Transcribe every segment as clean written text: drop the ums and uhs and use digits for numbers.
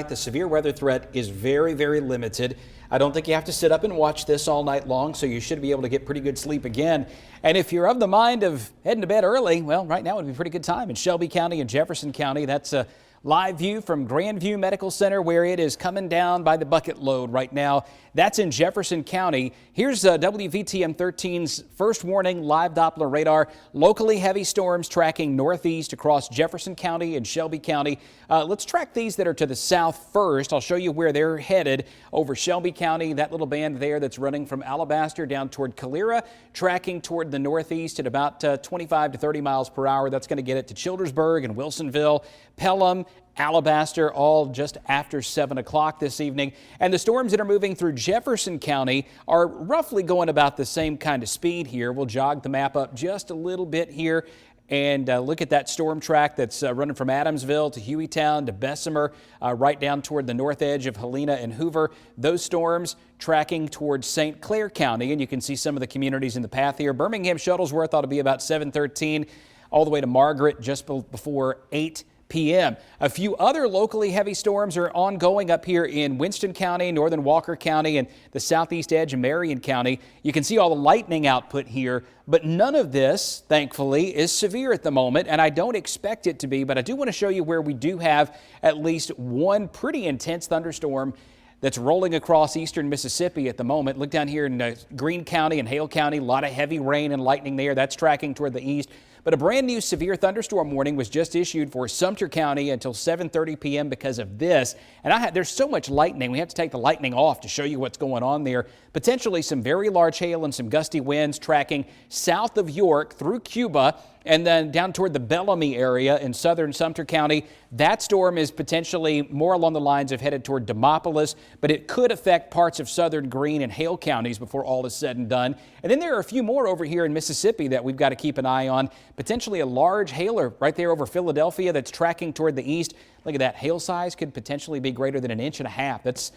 The severe weather threat is very, very limited. I don't think you have to sit up and watch this all night long, so you should be able to get pretty good sleep again. And if you're of the mind of heading to bed early, well, right now would be a pretty good time in Shelby County and Jefferson County. That's a live view from Grandview Medical Center, where it is coming down by the bucket load right now. That's in Jefferson County. Here's WVTM 13's first warning live Doppler radar. Locally heavy storms tracking northeast across Jefferson County and Shelby County. Let's track these that are to the south first. I'll show you where they're headed over Shelby County. That little band there that's running from Alabaster down toward Calera, tracking toward the northeast at about 25 to 30 miles per hour. That's going to get it to Childersburg and Wilsonville, Pelham, Alabaster, all just after 7 o'clock this evening. And the storms that are moving through Jefferson County are roughly going about the same kind of speed here. We'll jog the map up just a little bit here and look at that storm track that's running from Adamsville to Hueytown to Bessemer, right down toward the north edge of Helena and Hoover. Those storms tracking towards St. Clair County, and you can see some of the communities in the path here. Birmingham Shuttlesworth ought to be about 7:13, all the way to Margaret just before 8 p.m. A few other locally heavy storms are ongoing up here in Winston County, northern Walker County, and the southeast edge of Marion County. You can see all the lightning output here, but none of this, thankfully, is severe at the moment, and I don't expect it to be, but I do want to show you where we do have at least one pretty intense thunderstorm that's rolling across eastern Mississippi at the moment. Look down here in Greene County and Hale County, a lot of heavy rain and lightning there. That's tracking toward the east. But a brand new severe thunderstorm warning was just issued for Sumter County until 7:30 p.m. because of this. And there's so much lightning, we have to take the lightning off to show you what's going on there. Potentially some very large hail and some gusty winds tracking south of York through Cuba and then down toward the Bellamy area in southern Sumter County. That storm is potentially more along the lines of headed toward Demopolis, but it could affect parts of southern Greene and Hale counties before all is said and done. And then there are a few more over here in Mississippi that we've got to keep an eye on. Potentially a large hailer right there over Philadelphia that's tracking toward the east. Look at that. Hail size could potentially be greater than 1.5 inches. That's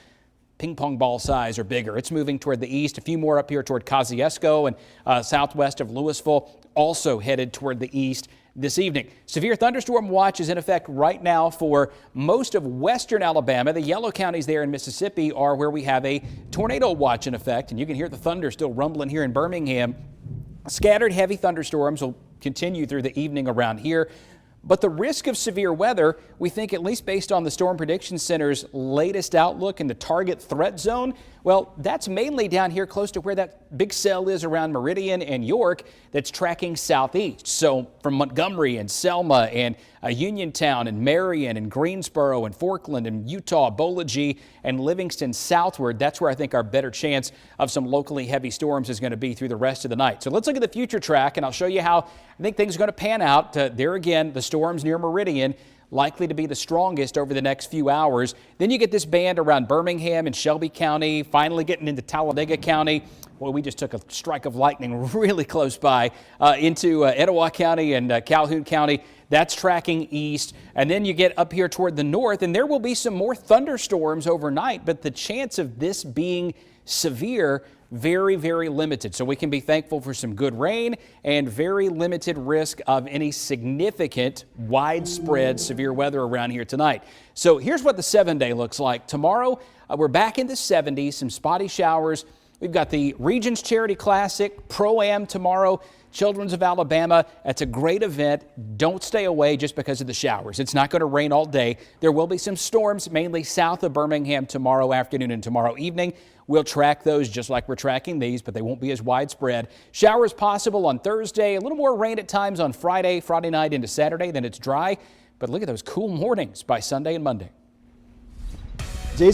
ping pong ball size or bigger. It's moving toward the east. A few more up here toward Kosciuszko and southwest of Louisville, also headed toward the east this evening. Severe thunderstorm watch is in effect right now for most of western Alabama. The yellow counties there in Mississippi are where we have a tornado watch in effect, and you can hear the thunder still rumbling here in Birmingham. Scattered heavy thunderstorms will continue through the evening around here. But the risk of severe weather, we think, at least based on the Storm Prediction Center's latest outlook in the target threat zone, well, that's mainly down here close to where that big cell is around Meridian and York that's tracking southeast. So from Montgomery and Selma and Uniontown and Marion and Greensboro and Forkland and Eutaw, Bolagie and Livingston southward, that's where I think our better chance of some locally heavy storms is going to be through the rest of the night. So let's look at the future track, and I'll show you how I think things are going to pan out. There again, the storms near Meridian likely to be the strongest over the next few hours. Then you get this band around Birmingham and Shelby County, finally getting into Talladega County. Boy, we just took a strike of lightning really close by into Etowah County and Calhoun County. That's tracking east. And then you get up here toward the north, and there will be some more thunderstorms overnight, but the chance of this being severe, very, very limited. So we can be thankful for some good rain and very limited risk of any significant widespread severe weather around here tonight. So here's what the 7-day looks like. Tomorrow, we're back in the 70s, some spotty showers. We've got the Regions Charity Classic, Pro-Am tomorrow, Children's of Alabama. That's a great event. Don't stay away just because of the showers. It's not going to rain all day. There will be some storms, mainly south of Birmingham tomorrow afternoon and tomorrow evening. We'll track those just like we're tracking these, but they won't be as widespread. Showers possible on Thursday, a little more rain at times on Friday night into Saturday. Then it's dry. But look at those cool mornings by Sunday and Monday.